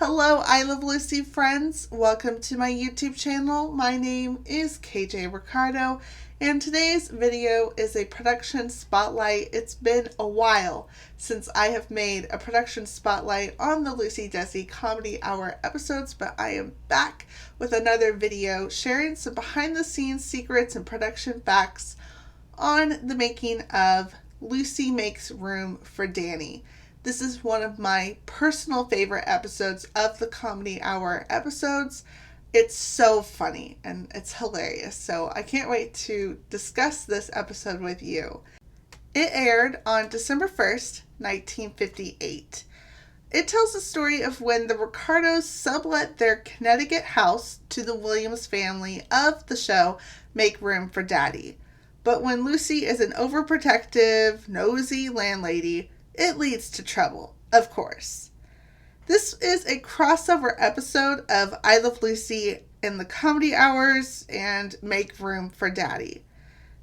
Hello, I Love Lucy friends. Welcome to my YouTube channel. My name is KJ Ricardo, and today's video is a production spotlight. It's been a while since I have made a production spotlight on the Lucy-Desi Comedy Hour episodes, but I am back with another video sharing some behind the scenes secrets and production facts on the making of Lucy Makes Room for Danny. This is one of my personal favorite episodes of the Comedy Hour episodes. It's so funny and it's hilarious, so I can't wait to discuss this episode with you. It aired on December 1st, 1958. It tells the story of when the Ricardos sublet their Connecticut house to the Williams family of the show Make Room for Daddy. But when Lucy is an overprotective, nosy landlady, it leads to trouble, of course. This is a crossover episode of I Love Lucy in the Comedy Hours and Make Room for Daddy.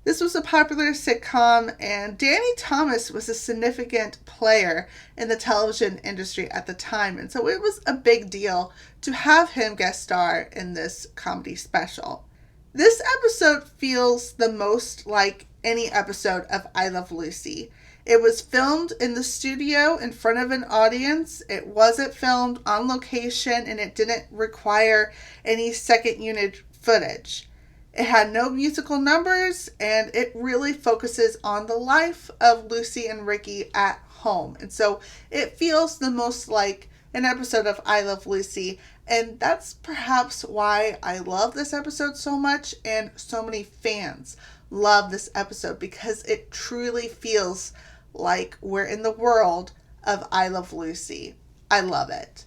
This was a popular sitcom, and Danny Thomas was a significant player in the television industry at the time, and so it was a big deal to have him guest star in this comedy special. This episode feels the most like any episode of I Love Lucy. It was filmed in the studio in front of an audience. It wasn't filmed on location, and it didn't require any second unit footage. It had no musical numbers, and it really focuses on the life of Lucy and Ricky at home. And so it feels the most like an episode of I Love Lucy, and that's perhaps why I love this episode so much, and so many fans love this episode, because it truly feels like we're in the world of I Love Lucy. I love it.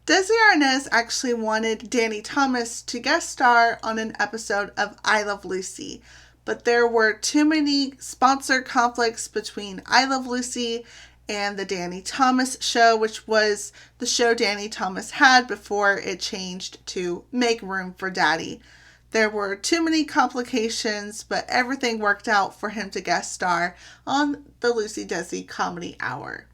Desi Arnaz actually wanted Danny Thomas to guest star on an episode of I Love Lucy, but there were too many sponsor conflicts between I Love Lucy and the Danny Thomas show, which was the show Danny Thomas had before it changed to Make Room for Daddy. There were too many complications, but everything worked out for him to guest star on the Lucy-Desi Comedy Hour.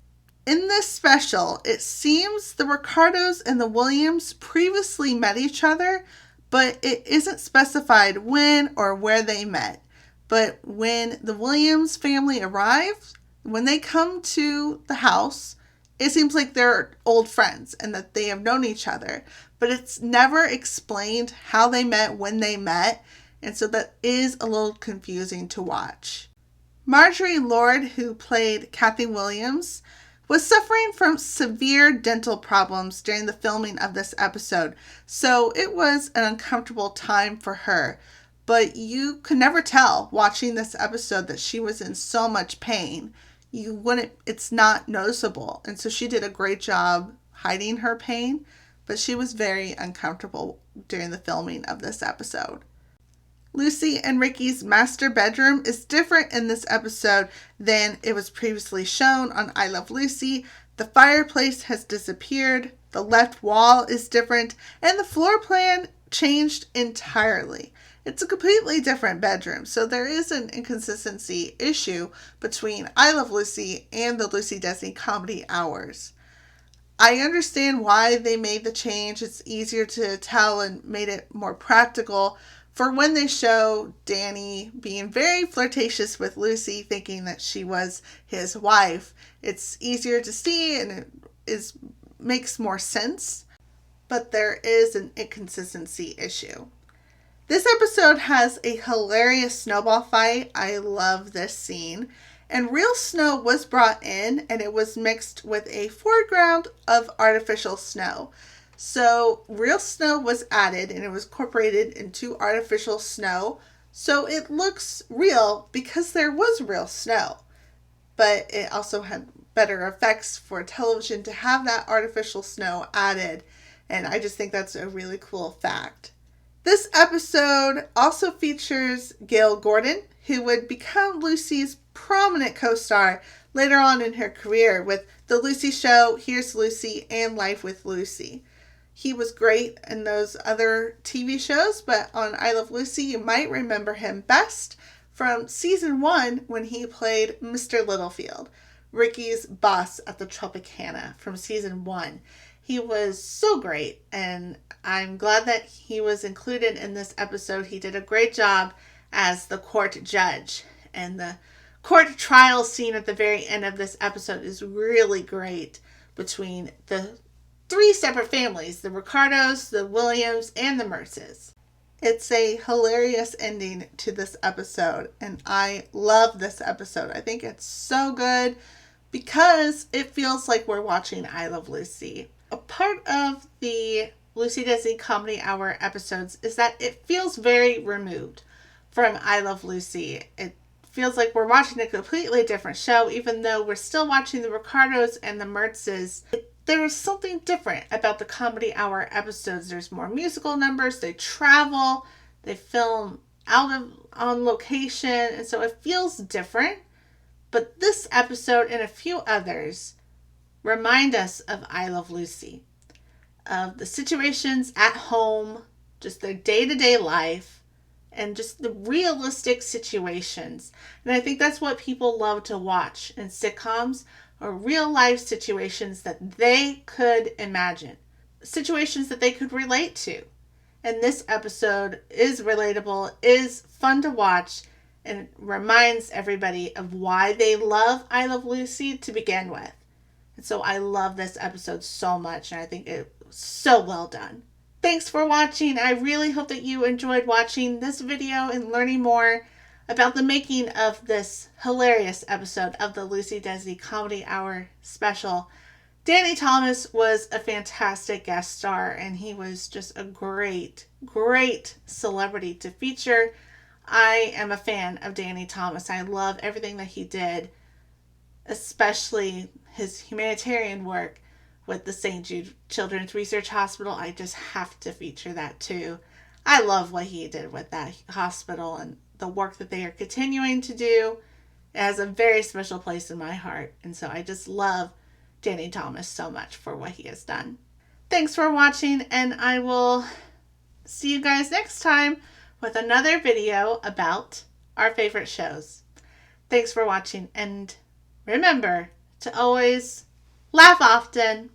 In this special, it seems the Ricardos and the Williams previously met each other, but it isn't specified when or where they met. But when the Williams family arrives, when they come to the house, it seems like they're old friends and that they have known each other. But it's never explained how they met, when they met, and so that is a little confusing to watch. Marjorie Lord, who played Kathy Williams, was suffering from severe dental problems during the filming of this episode, so it was an uncomfortable time for her. But you could never tell watching this episode that she was in so much pain. It's not noticeable, and so she did a great job hiding her pain, but she was very uncomfortable during the filming of this episode. Lucy and Ricky's master bedroom is different in this episode than it was previously shown on I Love Lucy. The fireplace has disappeared, the left wall is different, and the floor plan changed entirely. It's a completely different bedroom, so there is an inconsistency issue between I Love Lucy and the Lucy-Desi Comedy Hours. I understand why they made the change. It's easier to tell and made it more practical for when they show Danny being very flirtatious with Lucy, thinking that she was his wife. It's easier to see and it makes more sense, but there is an inconsistency issue. This episode has a hilarious snowball fight. I love this scene. And real snow was brought in, and it was mixed with a foreground of artificial snow. So real snow was added, and it was incorporated into artificial snow. So it looks real because there was real snow. But it also had better effects for television to have that artificial snow added. And I just think that's a really cool fact. This episode also features Gavin Gordon, who would become Lucy's prominent co-star later on in her career with The Lucy Show, Here's Lucy, and Life with Lucy. He was great in those other TV shows, but on I Love Lucy, you might remember him best from season 1 when he played Mr. Littlefield, Ricky's boss at the Tropicana from season 1. He was so great, and I'm glad that he was included in this episode. He did a great job as the court judge, and the court trial scene at the very end of this episode is really great between the three separate families, the Ricardos, the Williams, and the Merces. It's a hilarious ending to this episode, and I love this episode. I think it's so good because it feels like we're watching I Love Lucy. A part of the Lucy-Desi Comedy Hour episodes is that it feels very removed from I Love Lucy. It feels like we're watching a completely different show, even though we're still watching the Ricardos and the Mertzes. There is something different about the Comedy Hour episodes. There's more musical numbers, they travel, they film on location, and so it feels different. But this episode and a few others remind us of I Love Lucy, of the situations at home, just their day-to-day life, and just the realistic situations. And I think that's what people love to watch in sitcoms, or real life situations that they could imagine, situations that they could relate to. And this episode is relatable, is fun to watch, and reminds everybody of why they love I Love Lucy to begin with. And so I love this episode so much, and I think it was so well done. Thanks for watching. I really hope that you enjoyed watching this video and learning more about the making of this hilarious episode of the Lucy-Desi Comedy Hour special. Danny Thomas was a fantastic guest star, and he was just a great, great celebrity to feature. I am a fan of Danny Thomas. I love everything that he did, especially his humanitarian work with the St. Jude Children's Research Hospital. I just have to feature that too. I love what he did with that hospital and the work that they are continuing to do. It has a very special place in my heart, and so I just love Danny Thomas so much for what he has done. Thanks for watching, and I will see you guys next time with another video about our favorite shows. Thanks for watching, and remember to always laugh often